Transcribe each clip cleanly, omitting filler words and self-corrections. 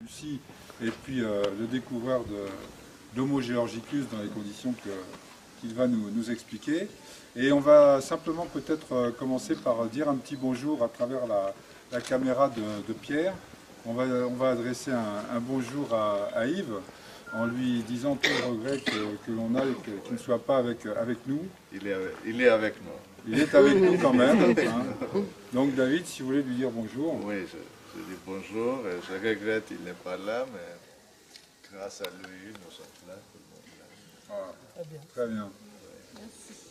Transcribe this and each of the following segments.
Lucie, et puis le découvreur d'Homo georgicus dans les conditions qu'il va nous expliquer. Et on va simplement peut-être commencer par dire un petit bonjour à travers la caméra de Pierre. On va adresser un bonjour à Yves en lui disant tout le regret que l'on a et qu'il ne soit pas avec nous. Il est avec nous. Il est avec nous quand même. Hein. Donc David, si vous voulez lui dire bonjour. Oui, je dis bonjour. Je regrette qu'il n'est pas là, mais grâce à lui, nous sommes là. Tout le monde là. Voilà. Très bien.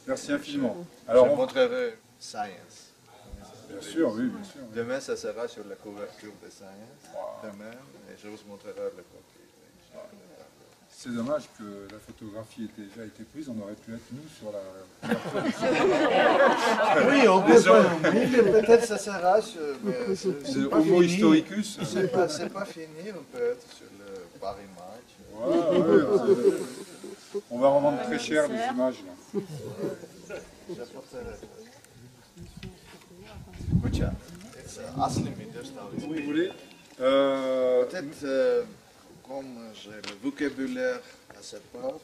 Merci infiniment. Alors, je montrerai Science. Bien sûr, oui, bien sûr. Demain, ça sera sur la couverture de Science. Demain, et je vous montrerai le copie. C'est dommage que la photographie ait déjà été prise, on aurait pu être nous sur la oui, on peut pas. Oui, mais peut-être ça sera sur... C'est Homo historicus. C'est pas fini, on peut être sur le Paris Match. Ouais, on va revendre très cher les images. Là. Vous voulez peut-être, comme j'ai le vocabulaire assez pauvre,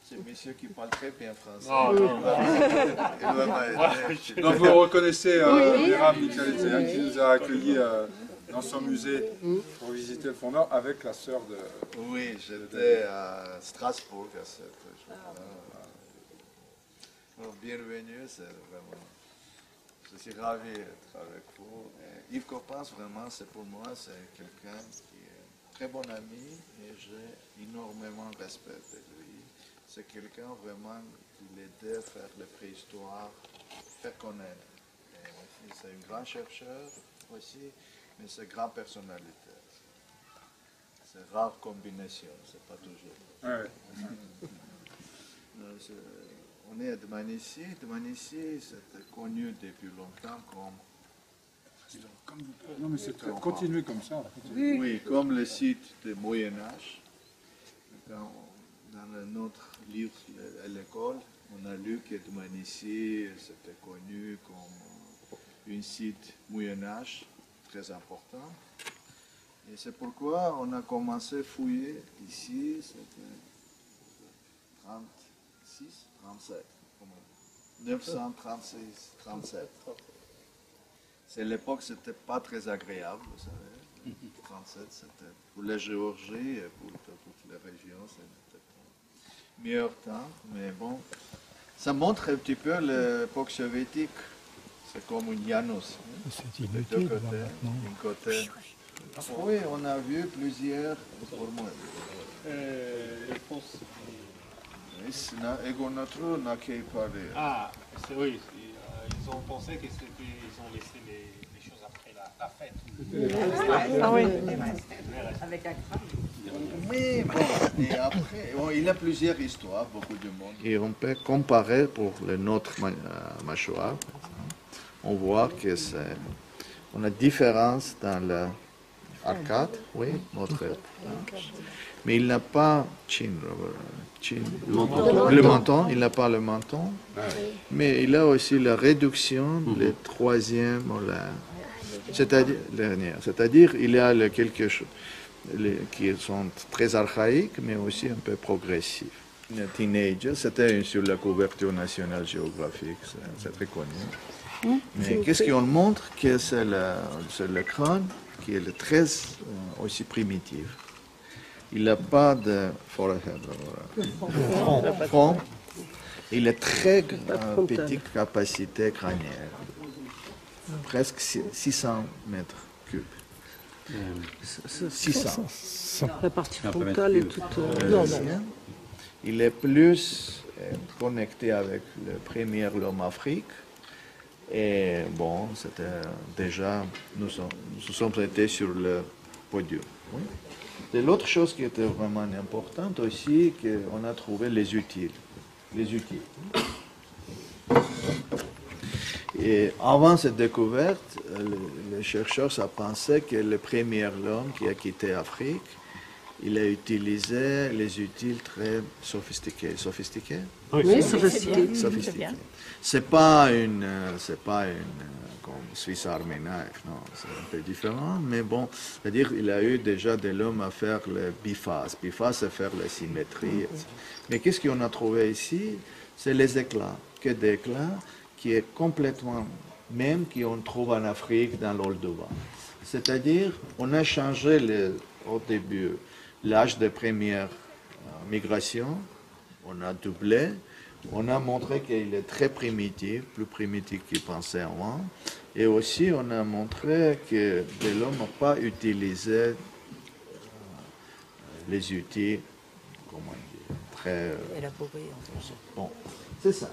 c'est monsieur qui parle très bien français. Donc vous reconnaissez Myriam Michael qui nous a accueillis dans son musée pour visiter le fondeur avec la sœur de... Oui, j'étais à Strasbourg à cette jour-là. Bienvenue, c'est vraiment... Je suis ravi d'être avec vous. Yves Coppens, vraiment, c'est pour moi, c'est quelqu'un qui est très bon ami et j'ai énormément de respect de lui. C'est quelqu'un vraiment qui l'aidait à faire la préhistoire, faire connaître. C'est un grand chercheur aussi, mais c'est une grande personnalité. C'est une rare combinaison, c'est pas toujours. Ouais. On est à Dmanisi. Dmanisi, c'était connu depuis longtemps comme... Non mais continuez comme ça. Oui, comme le site du Moyen-Âge. Dans notre livre à l'école, on a lu que Dmanisi, c'était connu comme un site Moyen-Âge très important. Et c'est pourquoi on a commencé à fouiller ici, c'était 36, 37, 936, 37. C'est l'époque, c'était pas très agréable, vous savez. 37, c'était pour la Géorgie et pour toutes les régions, c'était pas meilleur temps, mais bon. Ça montre un petit peu l'époque soviétique. C'est comme une Janus. C'est de deux côtés, d'un côté. Oui, on a vu plusieurs pour moi. Je pense. Ah, oui, ils ont pensé que c'était, ils ont laissé les choses après la fête. Ah oui. Avec un crâne. Oui, bon, et après, bon, il y a plusieurs histoires, beaucoup de monde. Et on peut comparer pour le notre mâchoire. On voit que c'est, on a différence dans l'arcade, oui, notre. Mais il n'a pas le menton, il n'a pas le menton, mais il a aussi la réduction, le troisième, c'est-à-dire il y a quelque chose qui sont très archaïques, mais aussi un peu progressifs. Le teenager, c'était sur la couverture nationale géographique, c'est très connu. Mais qu'est-ce qu'on montre? Que c'est le crâne qui est très aussi primitif. Il n'a pas de front. Il a très petite capacité crânienne. Presque 600 mètres cubes. 600. La partie frontale est toute... Il est plus connecté avec le premier homme Afrique. Et bon, c'était déjà, nous sommes été sur le podium. Oui. Et l'autre chose qui était vraiment importante aussi, qu'on a trouvé les outils. Et avant cette découverte, les chercheurs pensaient que le premier homme qui a quitté l'Afrique, il a utilisé les outils très sophistiqués. Sophistiqués? Oui, sophistiqué. Sophistiqués. C'est pas une comme Swiss Army Knife, non, c'est un peu différent, mais bon, c'est-à-dire il a eu déjà de l'homme à faire le biface. Biface, c'est faire la symétrie, etc. Mais qu'est-ce qu'on a trouvé ici? C'est les éclats, que des éclats qui est complètement même qu'on trouve en Afrique dans l'Oldova. C'est-à-dire, on a changé au début l'âge de première migration, on a doublé, on a montré qu'il est très primitif, plus primitif qu'il pensait avant, et aussi on a montré que l'homme n'a pas utilisé les outils, comment dire, très Élaboré. bon. C'est ça.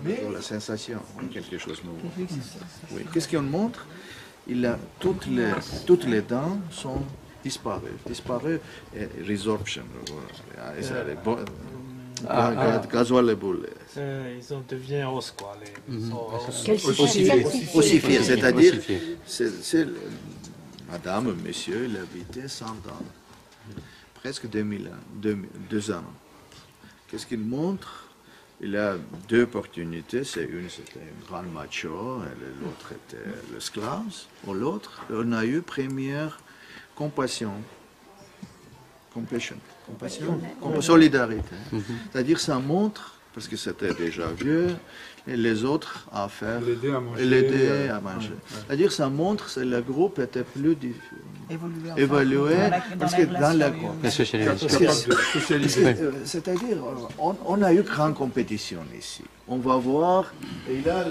Mais la sensation, quelque chose de nouveau. Oui. Qu'est-ce qu'on montre? Toutes les dents sont disparues, et resorption. Gasoil et boule. Ils ont devient os, quoi. Ossifié, c'est-à-dire, madame, monsieur, il habitait 100 ans, presque 2000 ans, 2 ans. Qu'est-ce qu'il montre? Il a deux opportunités. C'était un grand macho, et l'autre était l'esclave. Ou l'autre, on a eu première compassion. Compassion. Solidarité. C'est-à-dire, ça montre, parce que c'était déjà vieux, et les autres à faire. L'aider à manger. C'est-à-dire, ça montre que le groupe était plus évalué parce que dans la groupe. C'est-à-dire, on a eu grande compétition ici. On va voir, et là,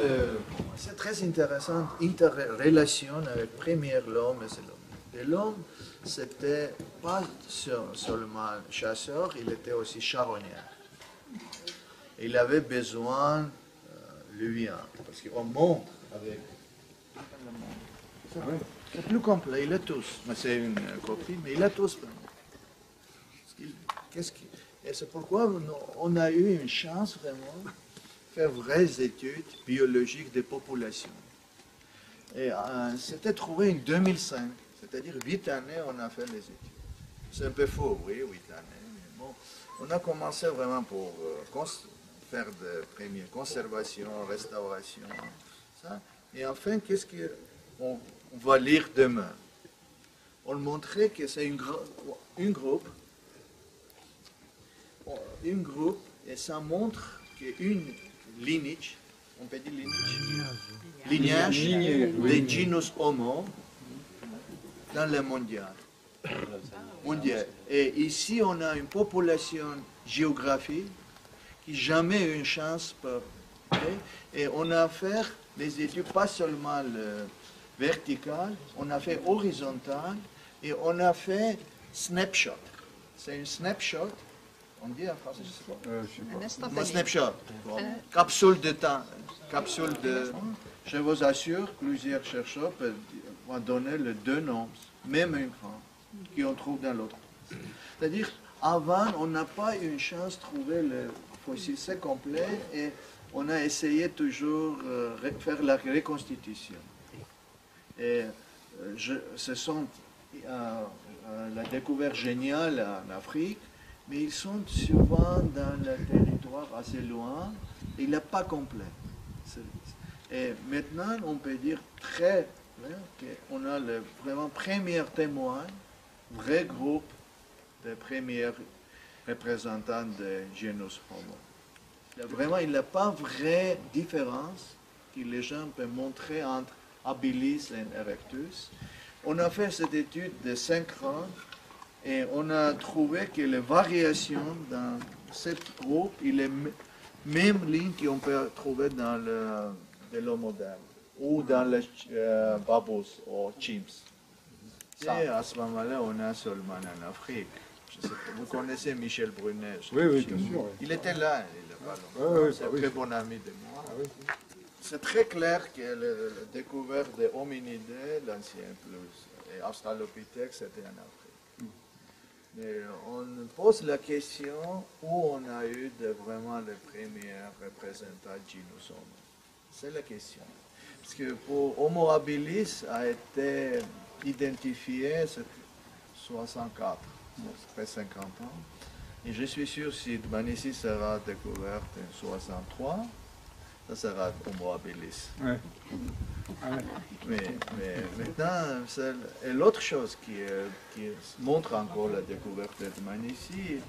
c'est très intéressant, interrelation avec premier l'homme et c'est l'homme. Et l'homme, c'était pas seulement chasseur, il était aussi charognard. Il avait besoin, lui, parce qu'on montre avec. C'est plus complet, il a tous. Mais c'est une copie, mais il a tous. Et c'est pourquoi on a eu une chance vraiment de faire vraies études biologiques des populations. Et c'était trouvé en 2005, c'est-à-dire 8 années on a fait les études. C'est un peu faux, oui, 8 années. Mais bon, on a commencé vraiment pour faire de premières conservation, restauration, ça. Et enfin, qu'est-ce qu'on va lire demain? On montrait que c'est une groupe, et ça montre qu'une lignage, on peut dire lignage de genus Homo dans le mondial. Et ici, on a une population géographique qui jamais eu une chance pour. Et on a fait des études, pas seulement verticales, on a fait horizontales et on a fait snapshot. C'est une snapshot, on dit en français, je sais pas. Un snapshot, capsule de temps. Je vous assure, plusieurs chercheurs vont donner les deux noms, même un grand, qu'on trouve dans l'autre. C'est-à-dire, avant, on n'a pas eu une chance de trouver le fossile, c'est complet, et on a essayé toujours de faire la reconstitution. Et ce sont la découverte géniale en Afrique, mais ils sont souvent dans le territoire assez loin, et il n'est pas complet. Et maintenant, on peut dire très clair qu'on a le vraiment premier témoin, vrai groupe de premiers représentants de genus Homo. Vraiment, il n'y a pas vraie différence que les gens peuvent montrer entre habilis et erectus. On a fait cette étude de 5 ans et on a trouvé que les variations dans ce groupe, il est même ligne qu'on peut trouver dans l'homme moderne ou dans les babous ou chimps. Et à ce moment-là, on a seulement en Afrique. Vous connaissez Michel Brunet? Oui, bien sûr. Il était là, il est pas longtemps. C'est un très bon ami de moi. C'est très clair que la découverte des hominidés, l'ancien plus, et Australopithèque, c'était en Afrique. Mais on pose la question où on a eu vraiment les premiers représentants de genus Homo. C'est la question. Parce que pour Homo habilis a été identifié en 64. après 50 ans. Et je suis sûr que si Dmanisi sera découverte en 63, ça sera Homo habilis. Ouais. Ah ouais. Mais maintenant, et l'autre chose qui montre encore la découverte de Dmanisi,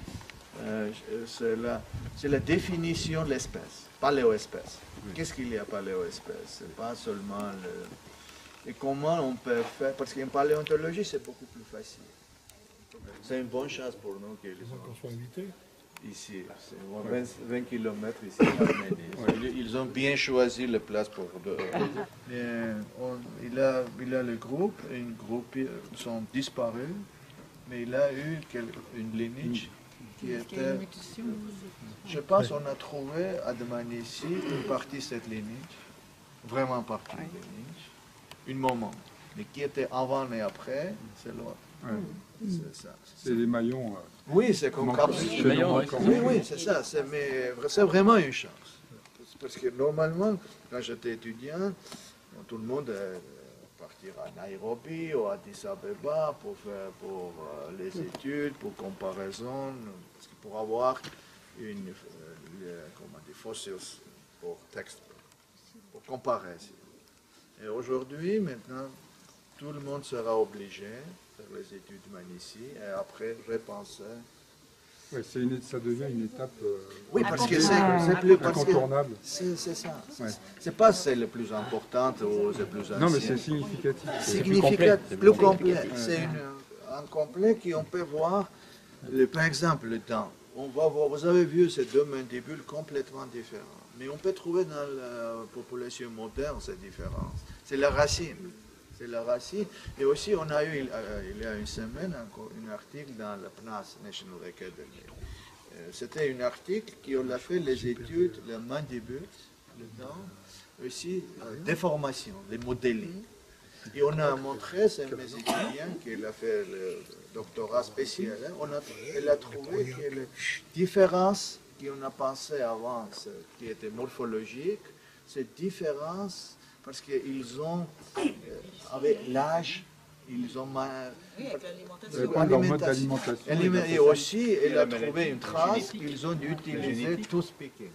c'est la définition de l'espèce, paléoespèce. Qu'est-ce qu'il y a paléoespèce? C'est pas seulement le... Et comment on peut faire? Parce qu'en paléontologie, c'est beaucoup plus facile. C'est une bonne chance pour nous qu'ils soient invités. Ici, c'est 20 km ici en Arménie. Ils ont bien choisi la place pour... il a le groupe, une groupe, ils sont disparus, mais il a eu une lignage qui était... Je pense qu'on a trouvé à Dmanisi une partie de cette lignage, vraiment partie de la lignage, un moment, mais qui était avant et après, c'est l'autre. Ouais. C'est ça. C'est les maillons. Oui, c'est comme capsule. Oui, c'est ça. C'est vraiment une chance. Parce que normalement, quand j'étais étudiant, tout le monde partir à Nairobi ou à Addis Abeba pour les études, pour comparaison, pour avoir des fossiles pour texte, pour comparer. Et aujourd'hui, maintenant, tout le monde sera obligé de faire les études ici et après repenser. Ouais, ça devient une étape oui, parce que c'est plus incontournable. C'est ça. Ouais. C'est pas c'est le plus important ou le plus ancien. Non, mais c'est significatif. Significatif, plus complet. C'est un complet qu'on peut voir, par exemple, le temps. On va voir, vous avez vu ces deux mandibules complètement différents. Mais on peut trouver dans la population moderne cette différence. C'est la racine. C'est la racine. Et aussi, on a eu, il y a une semaine, encore un article dans la PNAS, National Academy. C'était un article qui a fait les études, la mandibule, le dent, aussi déformation, les modeling. Et on a montré, c'est mes étudiants qui a fait le doctorat spécial, elle a trouvé que les différences qu'on a pensées avant, qui étaient morphologiques, cette différence, parce qu'ils ont, avec l'âge, ils ont leur mode d'alimentation. Et aussi, elle a trouvé une trace qu'ils ont utilisé to speaking.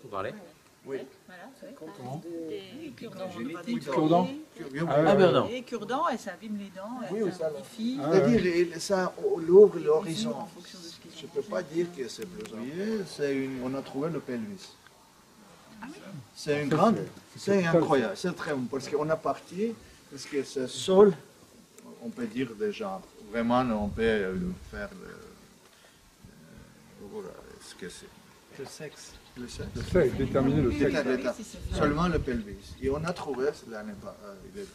Vous parlez? Oui. Comment Cure-dent. Et cure-dent, et ça abîme les dents, et ça amplifie. C'est-à-dire, ça ouvre l'horizon. Je ne peux pas dire que c'est plus on a trouvé le pelvis. C'est une grande, c'est incroyable, c'est très bon, parce qu'on a parti, parce que ce sol, on peut dire déjà, vraiment on peut faire ce que c'est. Le sexe. Le sexe, déterminer le sexe. Seulement le pelvis. Et on a trouvé l'année passée.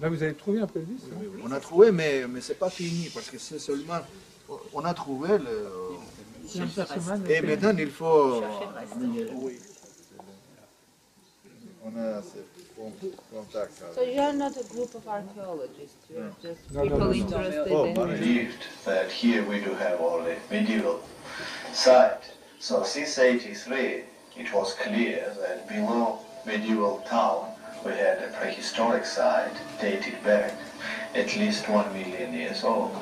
Là, vous avez trouvé un pelvis? Oui, on a trouvé, mais ce n'est pas fini, parce que c'est seulement... On a trouvé le... Et maintenant, il faut... Oui. On a ce contact. So you're not a group of archaeologists, you're just No, people no. interested in... Believed that here we do have only medieval site. So since 83, it was clear that below medieval town we had a prehistoric site dated back at least 1 million years old.